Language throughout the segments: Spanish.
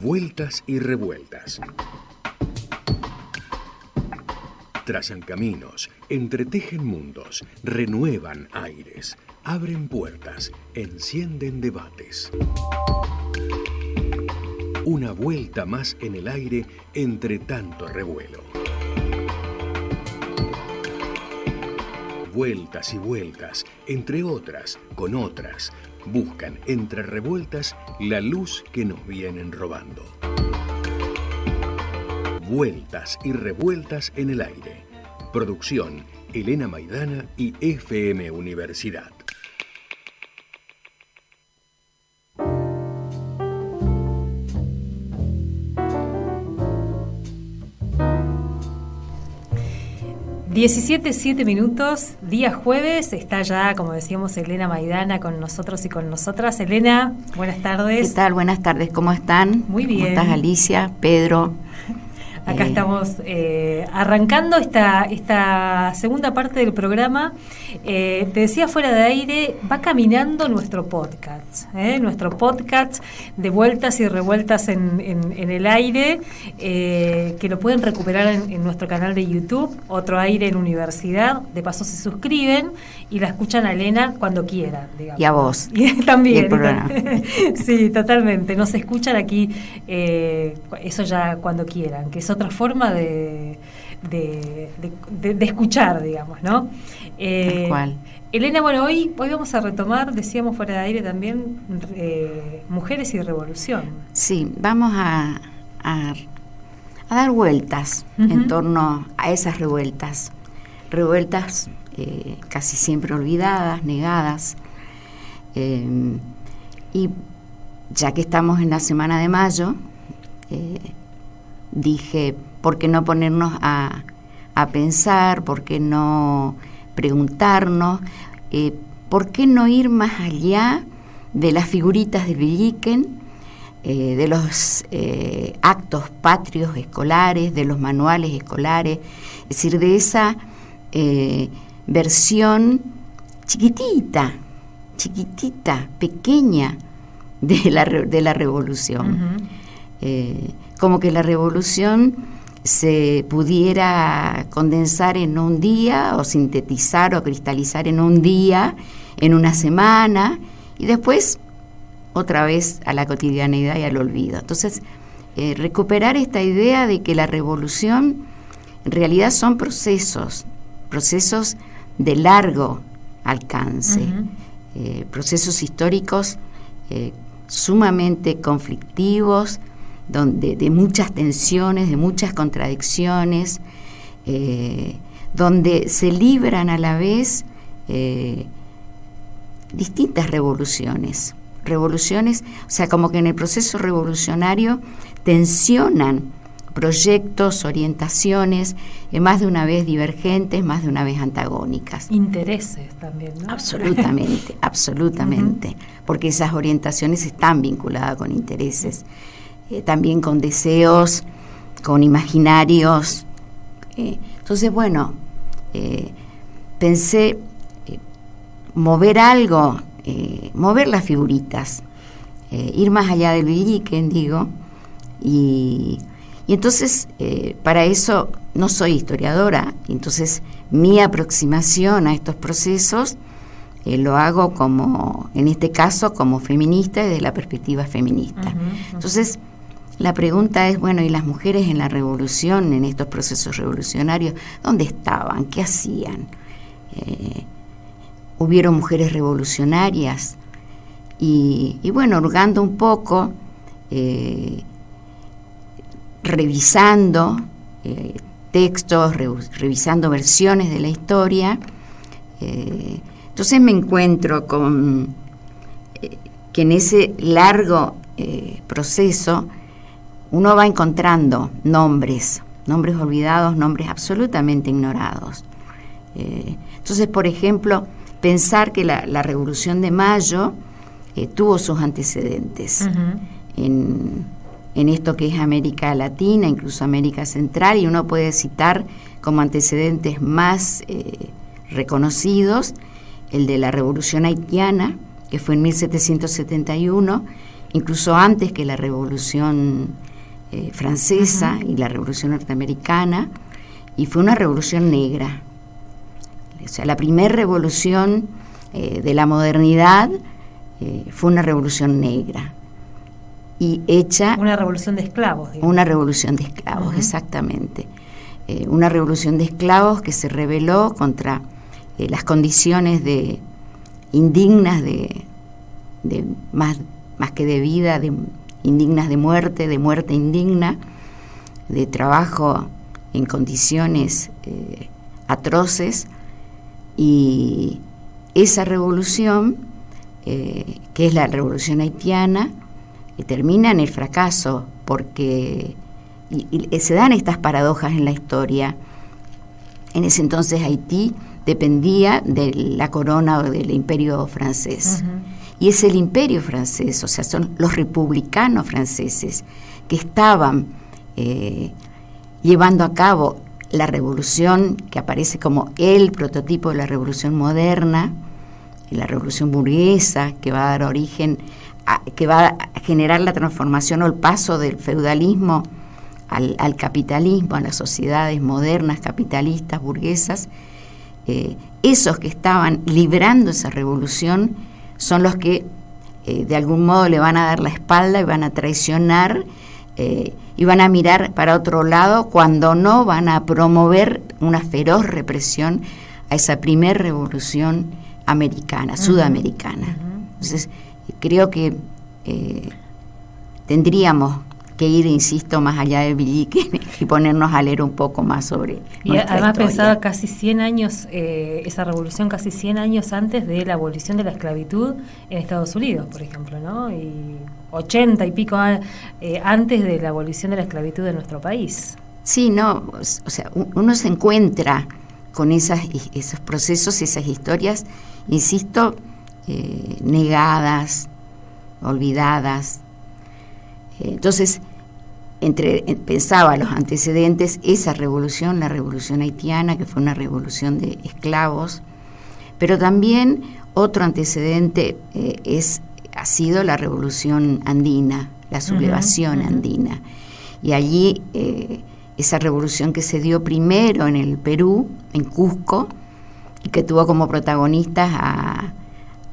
Vueltas y revueltas. Trazan caminos, entretejen mundos, renuevan aires, abren puertas, encienden debates. Una vuelta más en el aire entre tanto revuelo. Vueltas y vueltas, entre otras, con otras, buscan entre revueltas la luz que nos vienen robando. Vueltas y revueltas en el aire. Producción, Elena Maidana y FM Universidad. (17:07), día jueves, está ya, como decíamos, Elena Maidana con nosotros y con nosotras. Elena, buenas tardes. ¿Qué tal? Buenas tardes, ¿cómo están? Muy bien. ¿Cómo estás, Alicia, Pedro? Acá estamos arrancando esta segunda parte del programa. Te decía fuera de aire, va caminando nuestro podcast de vueltas y revueltas en el aire, que lo pueden recuperar en nuestro canal de YouTube, Otro Aire en Universidad. De paso se suscriben y la escuchan a Elena cuando quieran, digamos. Y a vos. Y también. Y el programa. Sí, totalmente. Nos escuchan aquí, eso ya cuando quieran, que es otra forma de escuchar, digamos, ¿no? Tal cual. Elena, bueno, hoy vamos a retomar, decíamos fuera de aire también, mujeres y revolución. Sí, vamos a dar vueltas en torno a esas revueltas casi siempre olvidadas, negadas, y ya que estamos en la semana de mayo, dije, ¿por qué no ponernos a pensar? ¿Por qué no preguntarnos? ¿Por qué no ir más allá de las figuritas del Villiquen, de los actos patrios escolares, de los manuales escolares? Es decir, de esa versión chiquitita, pequeña de la revolución. Como que la revolución se pudiera condensar en un día, o sintetizar o cristalizar en un día, en una semana, y después otra vez a la cotidianidad y al olvido. Entonces, recuperar esta idea de que la revolución en realidad son procesos de largo alcance, procesos históricos sumamente conflictivos, de muchas tensiones, de muchas contradicciones, donde se libran a la vez distintas revoluciones, o sea, como que en el proceso revolucionario tensionan proyectos, orientaciones, más de una vez divergentes, más de una vez antagónicas. Intereses también, ¿no? Absolutamente, porque esas orientaciones están vinculadas con intereses, también con deseos, con imaginarios. Entonces, bueno, pensé mover algo, mover las figuritas, ir más allá del Villiquen, digo, y entonces, para eso no soy historiadora, entonces mi aproximación a estos procesos lo hago como, en este caso, como feminista y desde la perspectiva feminista. Entonces, la pregunta es, bueno, ¿y las mujeres en la revolución, en estos procesos revolucionarios, dónde estaban? ¿Qué hacían? ¿Hubieron mujeres revolucionarias? Y bueno, hurgando un poco, revisando textos, revisando versiones de la historia, entonces me encuentro con que en ese largo proceso uno va encontrando nombres olvidados, nombres absolutamente ignorados. Entonces, por ejemplo, pensar que la Revolución de Mayo tuvo sus antecedentes en esto que es América Latina, incluso América Central, y uno puede citar como antecedentes más reconocidos el de la Revolución Haitiana, que fue en 1771, incluso antes que la Revolución Francesa y la Revolución Norteamericana, y fue una revolución negra. O sea, la primera revolución de la modernidad fue una revolución negra. Y hecha... Una revolución de esclavos. Digamos. Una revolución de esclavos, exactamente. Una revolución de esclavos que se rebeló contra las condiciones indignas de más que de vida, indignas de muerte indigna, de trabajo en condiciones atroces, y esa revolución, que es la revolución haitiana, termina en el fracaso, porque y se dan estas paradojas en la historia. En ese entonces Haití dependía de la corona o del imperio francés. Y es el imperio francés, o sea, son los republicanos franceses que estaban llevando a cabo la revolución que aparece como el prototipo de la revolución moderna, la revolución burguesa, que va a dar origen, que va a generar la transformación o el paso del feudalismo al capitalismo, a las sociedades modernas, capitalistas, burguesas. Esos que estaban librando esa revolución son los que de algún modo le van a dar la espalda y van a traicionar y van a mirar para otro lado, cuando no van a promover una feroz represión a esa primer revolución americana, sudamericana. Entonces, creo que tendríamos que ir, insisto, más allá del Villiquen y ponernos a leer un poco más sobre y además historia. Pensaba casi 100 años, esa revolución casi 100 años antes de la abolición de la esclavitud en Estados Unidos, por ejemplo, ¿no? Y 80 y pico antes de la abolición de la esclavitud en nuestro país. Sí, no, o sea, uno se encuentra con esos procesos, esas historias, insisto, negadas, olvidadas. Entonces, pensaba los antecedentes, esa revolución, la revolución haitiana, que fue una revolución de esclavos, pero también otro antecedente ha sido la revolución andina, la sublevación andina. Y allí, esa revolución que se dio primero en el Perú, en Cusco, y que tuvo como protagonistas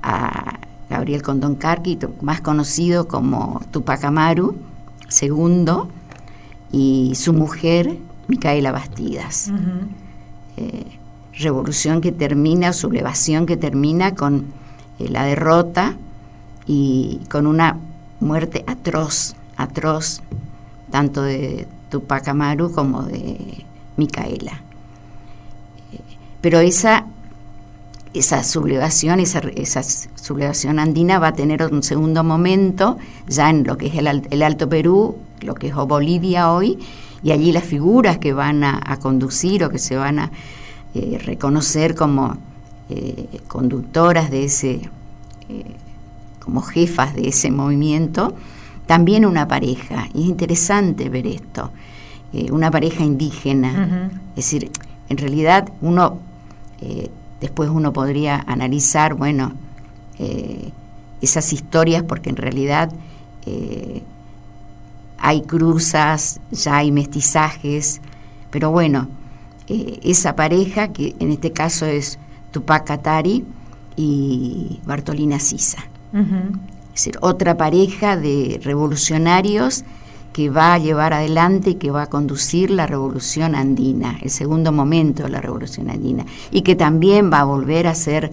a Gabriel Condoncarqui, más conocido como Tupac Amaru II, y su mujer, Micaela Bastidas. Revolución que termina, sublevación que termina con la derrota y con una muerte atroz, tanto de Tupac Amaru como de Micaela. Pero esa sublevación, esa sublevación andina va a tener un segundo momento ya en lo que es el Alto Perú, lo que es Bolivia hoy, y allí las figuras que van a conducir o que se van a reconocer como conductoras de ese, como jefas de ese movimiento, también una pareja. Y es interesante ver esto, una pareja indígena. Es decir, en realidad después uno podría analizar, esas historias, porque en realidad hay cruzas, ya hay mestizajes, pero esa pareja, que en este caso es Tupac Katari y Bartolina Sisa. Es decir, otra pareja de revolucionarios que va a llevar adelante y que va a conducir la revolución andina, el segundo momento de la revolución andina, y que también va a volver a ser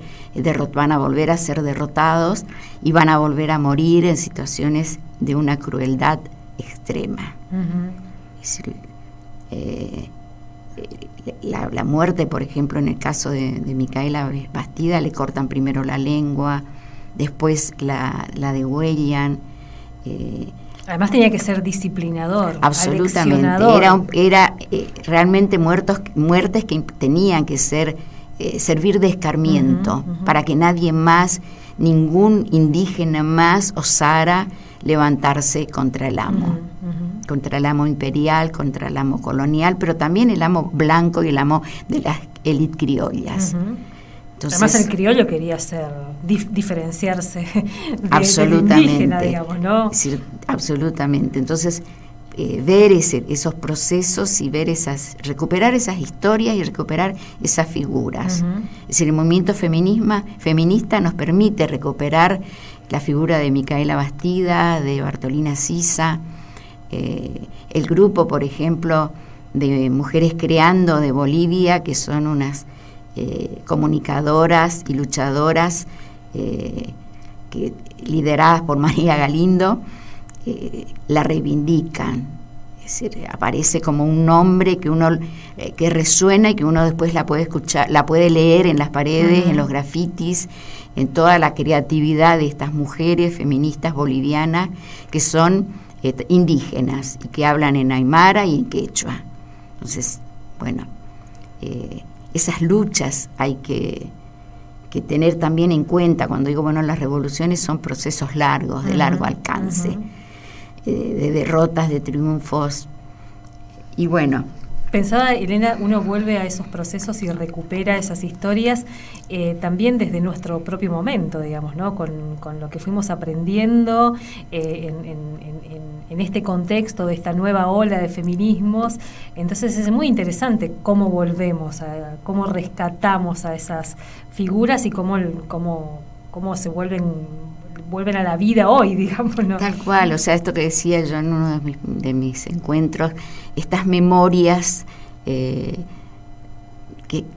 van a volver a ser derrotados y van a volver a morir en situaciones de una crueldad extrema. Es decir, la muerte, por ejemplo, en el caso de Micaela Bastida, le cortan primero la lengua, después la degüellan. Además tenía que ser disciplinador. Absolutamente. Era realmente muertes que tenían que servir de escarmiento para que nadie más, ningún indígena más osara levantarse contra el amo. Contra el amo imperial, contra el amo colonial, pero también el amo blanco y el amo de las élites criollas. Entonces, además el criollo quería diferenciarse absolutamente, del indígena, digamos, ¿no? Es decir, absolutamente. Entonces, ver esos procesos y recuperar esas historias y recuperar esas figuras. Uh-huh. Es decir, el movimiento feminista nos permite recuperar la figura de Micaela Bastida, de Bartolina Sisa, el grupo, por ejemplo, de Mujeres Creando de Bolivia, que son unas comunicadoras y luchadoras que, lideradas por María Galindo, la reivindican. Es decir, aparece como un nombre que uno que resuena y que uno después la puede escuchar, la puede leer en las paredes, uh-huh, en los grafitis, en toda la creatividad de estas mujeres feministas bolivianas que son indígenas y que hablan en aymara y en quechua. Entonces, bueno, esas luchas hay que tener también en cuenta cuando digo, bueno, las revoluciones son procesos largos, de largo alcance, uh-huh, de derrotas, de triunfos. Y bueno, pensaba, Elena, uno vuelve a esos procesos y recupera esas historias también desde nuestro propio momento, digamos, ¿no? Con lo que fuimos aprendiendo en este contexto de esta nueva ola de feminismos. Entonces es muy interesante cómo volvemos, cómo rescatamos a esas figuras y cómo se vuelven a la vida hoy, digamos, ¿no? Tal cual, o sea, esto que decía yo en uno de mis encuentros, estas memorias,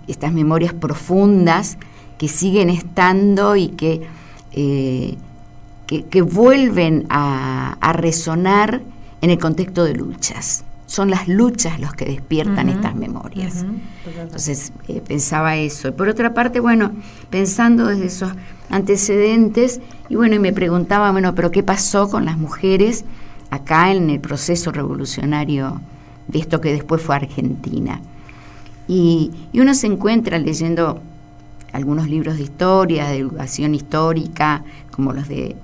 estas memorias profundas que siguen estando y que vuelven a resonar en el contexto de luchas. Son las luchas los que despiertan, uh-huh, estas memorias. Uh-huh. Entonces, pensaba eso. Y por otra parte, bueno, pensando desde esos antecedentes, y bueno, y me preguntaba, bueno, pero ¿qué pasó con las mujeres acá en el proceso revolucionario de esto que después fue Argentina? Y uno se encuentra leyendo algunos libros de historia, de divulgación histórica, como los de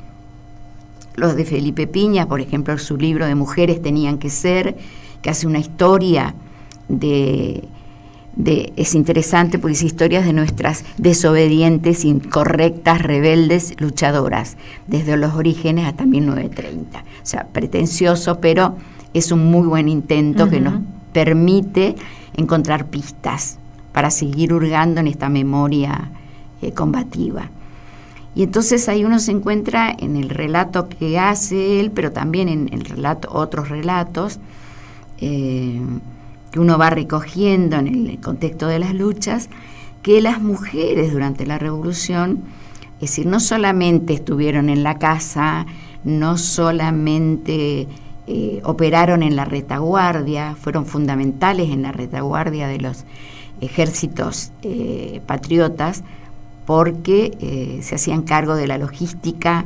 Felipe Piña, por ejemplo, su libro de Mujeres tenían que ser, que hace una historia es interesante porque es historias de nuestras desobedientes, incorrectas, rebeldes, luchadoras, desde los orígenes hasta 1930. O sea, pretencioso, pero es un muy buen intento, uh-huh, que nos permite encontrar pistas para seguir hurgando en esta memoria combativa. Y entonces ahí uno se encuentra en el relato que hace él, pero también en el relato, otros relatos, que uno va recogiendo en el contexto de las luchas, que las mujeres durante la revolución, es decir, no solamente estuvieron en la casa, no solamente operaron en la retaguardia, fueron fundamentales en la retaguardia de los ejércitos patriotas, porque se hacían cargo de la logística,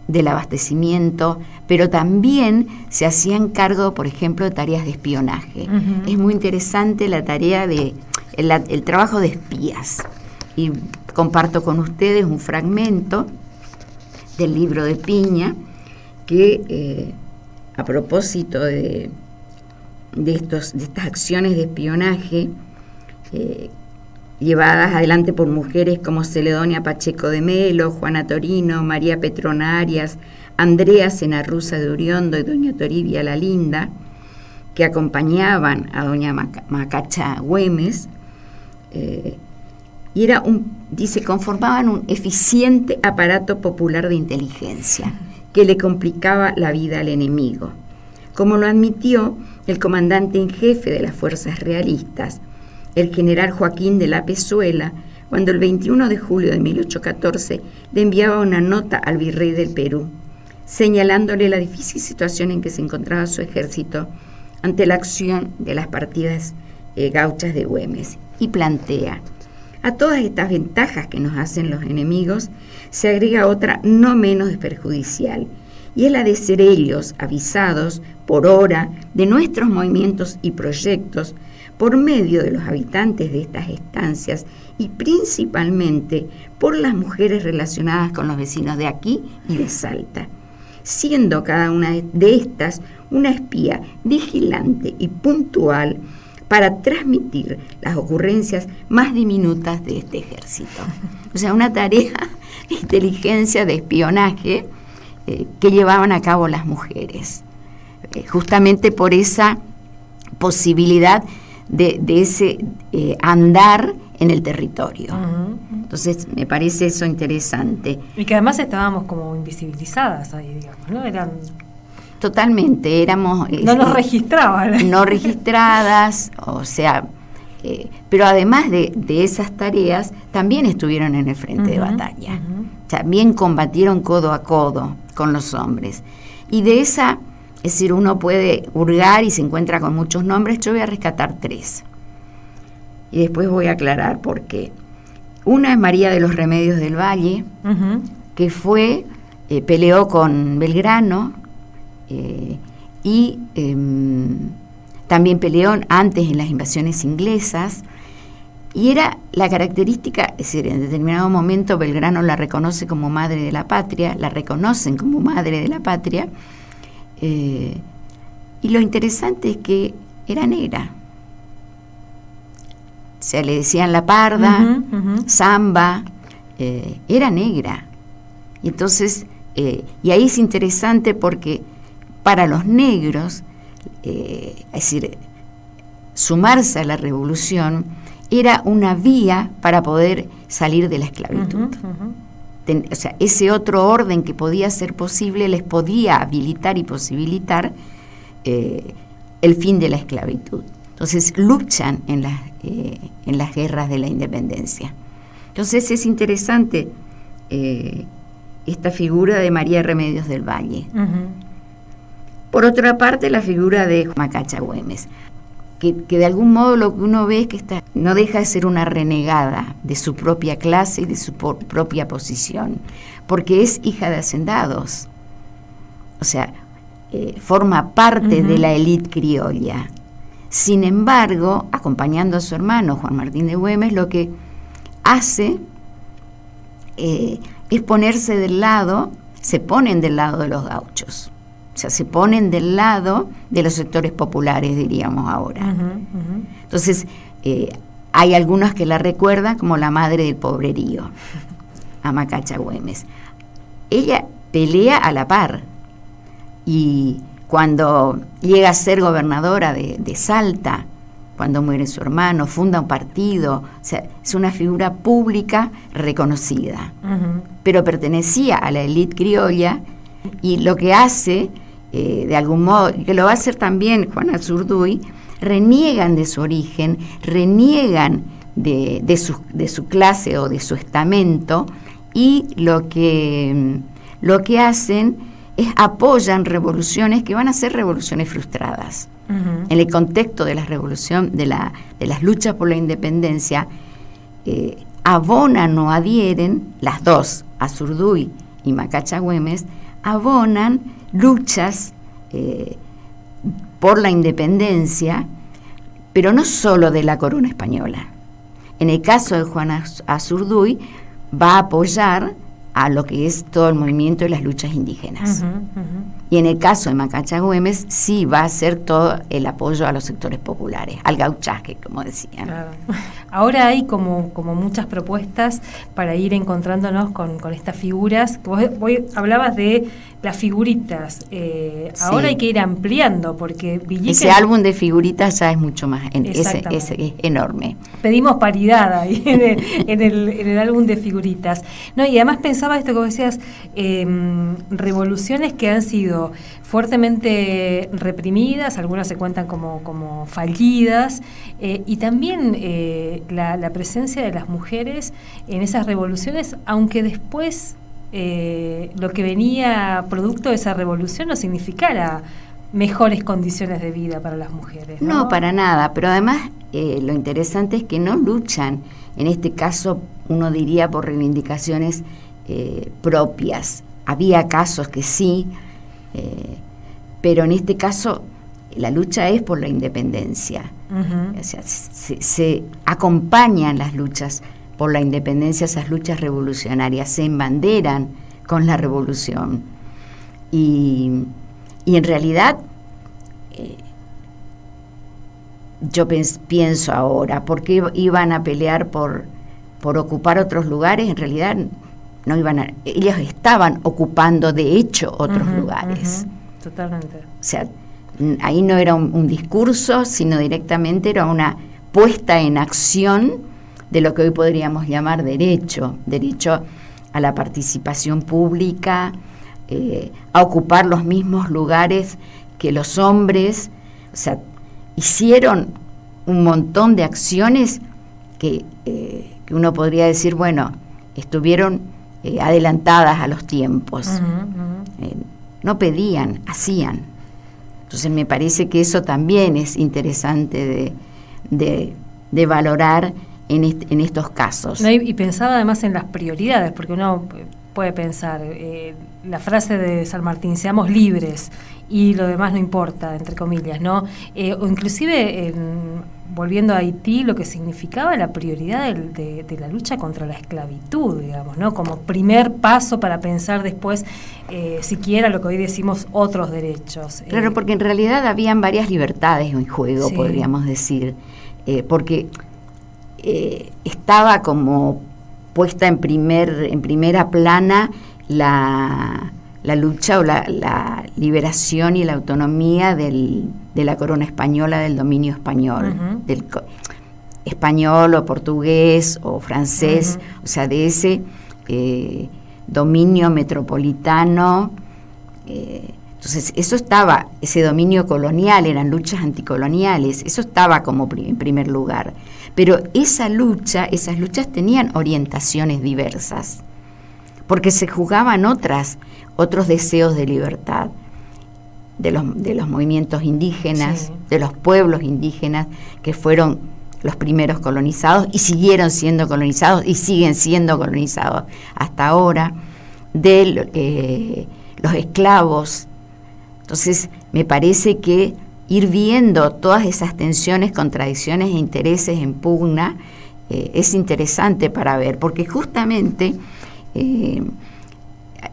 del abastecimiento, pero también se hacían cargo, por ejemplo, de tareas de espionaje. Uh-huh. Es muy interesante la tarea el trabajo de espías. Y comparto con ustedes un fragmento del libro de Piña que, a propósito de estas acciones de espionaje llevadas adelante por mujeres como Celedonia Pacheco de Melo, Juana Torino, María Petrona Arias, Andrea Senarruza de Uriondo y doña Toribia La Linda, que acompañaban a doña Macacha Güemes, y conformaban un eficiente aparato popular de inteligencia que le complicaba la vida al enemigo, como lo admitió el comandante en jefe de las fuerzas realistas, el general Joaquín de la Pezuela, cuando el 21 de julio de 1814 le enviaba una nota al virrey del Perú, señalándole la difícil situación en que se encontraba su ejército ante la acción de las partidas gauchas de Güemes, y plantea: a todas estas ventajas que nos hacen los enemigos se agrega otra no menos perjudicial, y es la de ser ellos avisados por hora de nuestros movimientos y proyectos por medio de los habitantes de estas estancias y principalmente por las mujeres relacionadas con los vecinos de aquí y de Salta, siendo cada una de estas una espía vigilante y puntual para transmitir las ocurrencias más diminutas de este ejército. O sea, una tarea de inteligencia, de espionaje que llevaban a cabo las mujeres, justamente por esa posibilidad de ese andar en el territorio. Entonces, me parece eso interesante. Y que además estábamos como invisibilizadas ahí, digamos, ¿no? Eran... Totalmente, éramos... no nos registraban. No registradas, o sea... pero además de esas tareas, también estuvieron en el frente de batalla. También combatieron codo a codo con los hombres. Y de esa, es decir, uno puede hurgar y se encuentra con muchos nombres. Yo voy a rescatar 3. Y después voy a aclarar por qué. Una es María de los Remedios del Valle, que fue, peleó con Belgrano, y también peleó antes en las invasiones inglesas, y era la característica, es decir, en determinado momento Belgrano la reconoce como madre de la patria, la reconocen como madre de la patria, y lo interesante es que era negra. O sea, le decían la parda, Zamba, era negra. Y entonces, y ahí es interesante porque para los negros, es decir, sumarse a la revolución era una vía para poder salir de la esclavitud. O sea, ese otro orden que podía ser posible les podía habilitar y posibilitar el fin de la esclavitud. Entonces luchan en las guerras de la independencia. Entonces es interesante esta figura de María Remedios del Valle. Por otra parte, la figura de Macacha Güemes, que de algún modo lo que uno ve es que no deja de ser una renegada de su propia clase y de su propia posición, porque es hija de hacendados, o sea, forma parte de la élite criolla. Sin embargo, acompañando a su hermano Juan Martín de Güemes, lo que hace es ponerse se ponen del lado de los gauchos. O sea, se ponen del lado de los sectores populares, diríamos ahora. Entonces, hay algunos que la recuerdan como la madre del pobrerío, a Macacha Güemes. Ella pelea a la par, y cuando llega a ser gobernadora de Salta, cuando muere su hermano, funda un partido, o sea, es una figura pública reconocida, pero pertenecía a la élite criolla, y lo que hace, de algún modo, y que lo va a hacer también Juana Zurduy, reniegan de su origen, reniegan de su clase o de su estamento, y lo que hacen es apoyan revoluciones que van a ser revoluciones frustradas. En el contexto de la revolución, de las luchas por la independencia, abonan o adhieren, las dos, Azurduy y Macacha Güemes, abonan luchas por la independencia, pero no solo de la corona española. En el caso de Juana Azurduy, va a apoyar a lo que es todo el movimiento de las luchas indígenas. Y en el caso de Macacha Güemes, sí va a hacer todo el apoyo a los sectores populares, al gauchaje, como decían. Claro. Ahora hay como muchas propuestas para ir encontrándonos con estas figuras. Vos hablabas de las figuritas. Ahora hay que ir ampliando, porque Villiquen... Ese álbum de figuritas ya es mucho más, ese es enorme. Pedimos paridad ahí en el álbum de figuritas. No, y además pensaba esto que vos decías, revoluciones que han sido fuertemente reprimidas, algunas se cuentan como fallidas, y también la presencia de las mujeres en esas revoluciones, aunque después lo que venía producto de esa revolución no significara mejores condiciones de vida para las mujeres. No, para nada, pero además lo interesante es que no luchan, en este caso uno diría por reivindicaciones propias. Había casos que sí, pero en este caso la lucha es por la independencia. O sea, se acompañan las luchas por la independencia, esas luchas revolucionarias, se embanderan con la revolución. Y en realidad yo pienso ahora, ¿por qué iban a pelear por ocupar otros lugares? En realidad no iban ellos estaban ocupando de hecho otros lugares. Totalmente. O sea, ahí no era un discurso, sino directamente era una puesta en acción de lo que hoy podríamos llamar derecho a la participación pública, a ocupar los mismos lugares que los hombres. O sea, hicieron un montón de acciones que uno podría decir, bueno, estuvieron adelantadas a los tiempos. No pedían, hacían. Entonces me parece que eso también es interesante de valorar en estos casos. No, y pensaba además en las prioridades, porque uno puede pensar, la frase de San Martín, seamos libres y lo demás no importa, entre comillas, ¿no? O inclusive, volviendo a Haití, lo que significaba la prioridad de la lucha contra la esclavitud, digamos, ¿no? Como primer paso para pensar después, siquiera lo que hoy decimos otros derechos. Claro, porque en realidad habían varias libertades en juego, sí, podríamos decir, porque estaba como puesta en primera plana la lucha o la liberación y la autonomía de la corona española, del dominio español, del español o portugués o francés, o sea, de ese dominio metropolitano. Entonces, eso estaba, ese dominio colonial, eran luchas anticoloniales, eso estaba como en primer lugar. Pero esas luchas tenían orientaciones diversas, porque se jugaban otros deseos de libertad de los movimientos indígenas, sí, de los pueblos indígenas que fueron los primeros colonizados y siguieron siendo colonizados y siguen siendo colonizados hasta ahora, de los esclavos. Entonces me parece que ir viendo todas esas tensiones, contradicciones e intereses en pugna es interesante para ver, porque justamente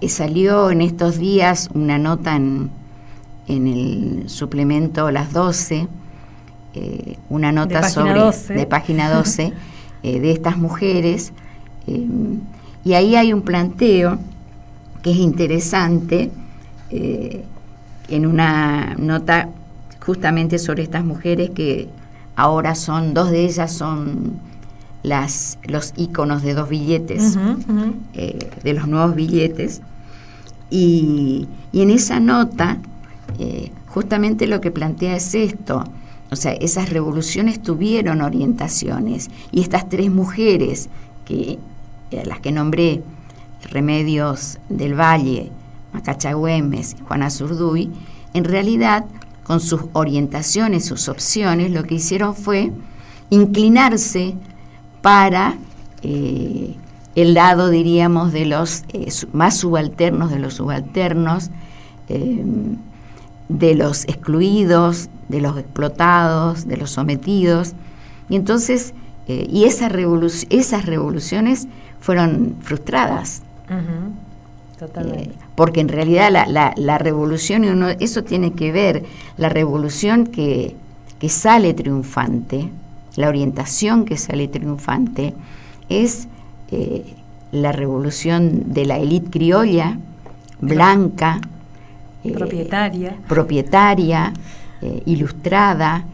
salió en estos días una nota en el suplemento Las 12, una nota de página 12 de estas mujeres, y ahí hay un planteo que es interesante, en una nota justamente sobre estas mujeres que ahora dos de ellas son los íconos de 2 billetes, de los nuevos billetes, y en esa nota justamente lo que plantea es esto, o sea, esas revoluciones tuvieron orientaciones, y estas 3 mujeres, las que nombré, Remedios del Valle, Macacha Güemes y Juana Zurduy, en realidad con sus orientaciones, sus opciones, lo que hicieron fue inclinarse para el lado, diríamos, de los más subalternos, de los subalternos, de los excluidos, de los explotados, de los sometidos. Y entonces, y esas revoluciones fueron frustradas. Totalmente. Porque en realidad la revolución, eso tiene que ver, la revolución que sale triunfante, la orientación que sale triunfante, es la revolución de la élite criolla, blanca, propietaria, ilustrada,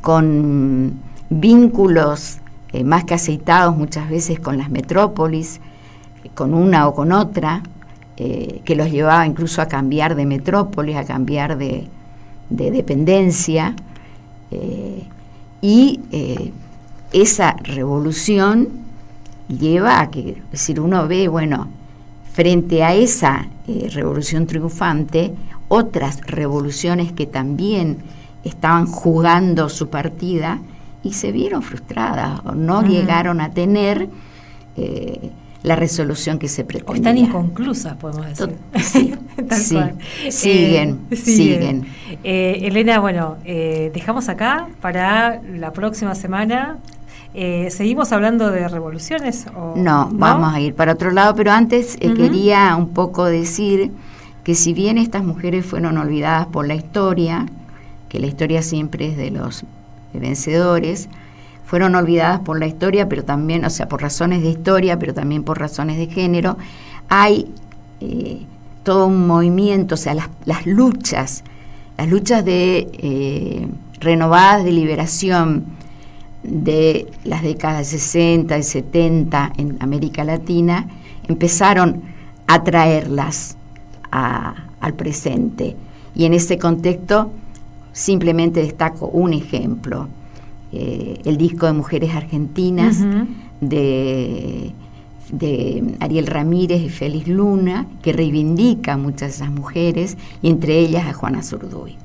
con vínculos más que aceitados muchas veces con las metrópolis, con una o con otra, que los llevaba incluso a cambiar de metrópolis, a cambiar de dependencia, y esa revolución lleva a que, es decir, uno ve, bueno, frente a esa revolución triunfante, otras revoluciones que también estaban jugando su partida y se vieron frustradas o no llegaron a tener la resolución que se pretendía. O están inconclusas, podemos decir. Sí, sí. Siguen. Elena, bueno, dejamos acá para la próxima semana. ¿Seguimos hablando de revoluciones? No, vamos a ir para otro lado, pero antes quería un poco decir que si bien estas mujeres fueron olvidadas por la historia, que la historia siempre es de los vencedores, fueron olvidadas por la historia, pero también, o sea, por razones de historia, pero también por razones de género. Hay todo un movimiento, o sea, las luchas de renovadas de liberación de las décadas 60 y 70 en América Latina, empezaron a traerlas al presente. Y en ese contexto simplemente destaco un ejemplo, el disco de Mujeres Argentinas, uh-huh, de Ariel Ramírez y Félix Luna, que reivindica a muchas de esas mujeres, y entre ellas a Juana Zurduy.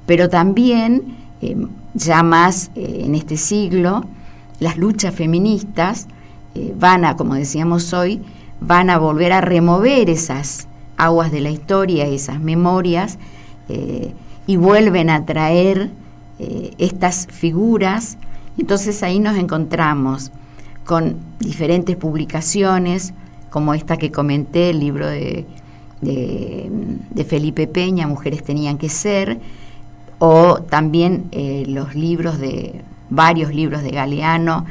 Pero también, ya más en este siglo, las luchas feministas van a, como decíamos hoy, van a volver a remover esas aguas de la historia, esas memorias, y vuelven a traer estas figuras. Entonces ahí nos encontramos con diferentes publicaciones, como esta que comenté, el libro de Felipe Peña, Mujeres tenían que ser, o también varios libros de Galeano,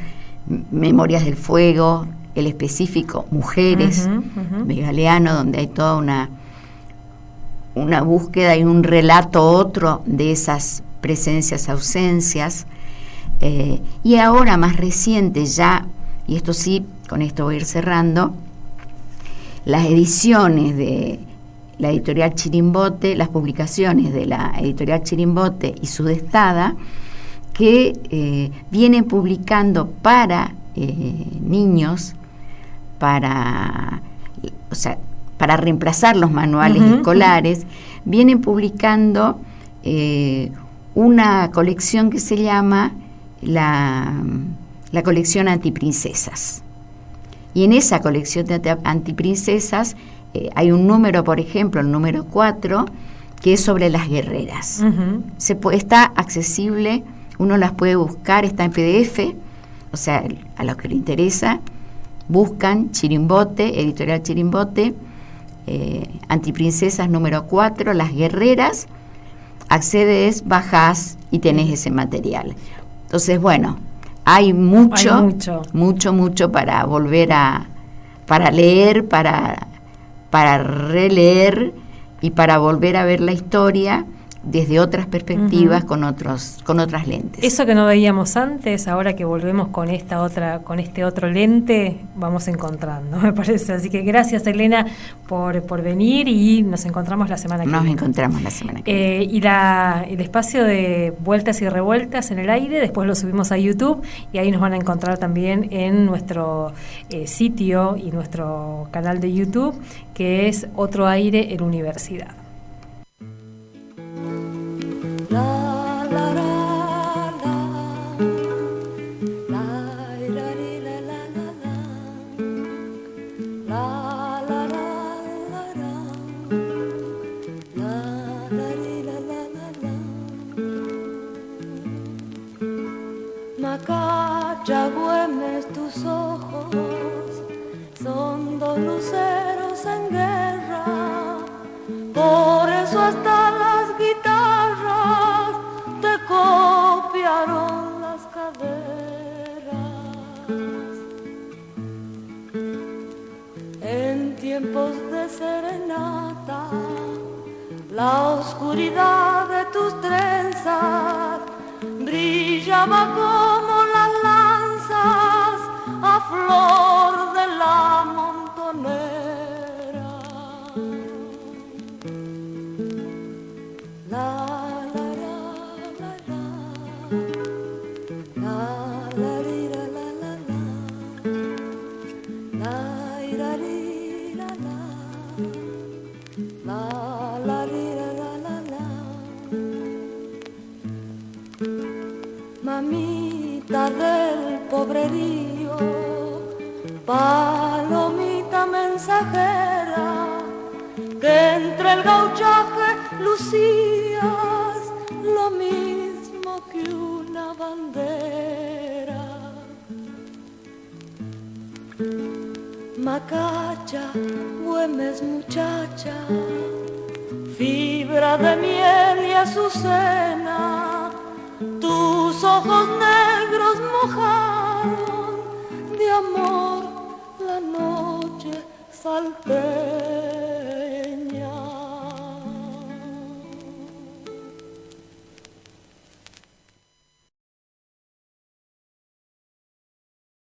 Memorias del Fuego, el específico Mujeres, uh-huh, uh-huh, de Galeano, donde hay toda una búsqueda y un relato otro de esas presencias, ausencias. Y ahora más reciente ya, y esto sí, con esto voy a ir cerrando, las ediciones de la editorial Chirimbote, las publicaciones de la editorial Chirimbote y Sudestada, que vienen publicando para niños, para reemplazar los manuales, uh-huh, escolares, vienen publicando una colección que se llama la colección Antiprincesas. Y en esa colección de Antiprincesas hay un número, por ejemplo, el número 4, que es sobre las guerreras. Uh-huh. Está accesible, uno las puede buscar, está en PDF, o sea, a los que le interesa, buscan Chirimbote, editorial Chirimbote, Antiprincesas número 4, las guerreras, accedes, bajás y tenés ese material. Entonces, bueno, hay mucho para volver para leer, para releer y para volver a ver la historia desde otras perspectivas, uh-huh, con otras lentes. Eso que no veíamos antes, ahora que volvemos con este otro lente, vamos encontrando, me parece. Así que gracias, Elena, por venir, y nos encontramos la semana que viene. Nos encontramos la semana que viene. Y el espacio de Vueltas y Revueltas en el Aire, después lo subimos a YouTube, y ahí nos van a encontrar también en nuestro sitio y nuestro canal de YouTube, que es Otro Aire en Universidad. La la la la, la la la la la, la la la la la, Macacha, Güemes, tus ojos son dos luceros en guerra, por eso hasta las guitarras te copiaron las caderas. En tiempos de serenata, la oscuridad de tus trenzas brillaba como las lanzas a flor de la montonera. La la la la la, la la la la la, la la la la la. Mamita del pobrerío, palomita mensajera, que entre el gauchaje lucías lo mismo que una bandera. Macacha, Güemes, muchacha, fibra de miel y azucena, tus ojos negros mojaron de amor la noche saltera.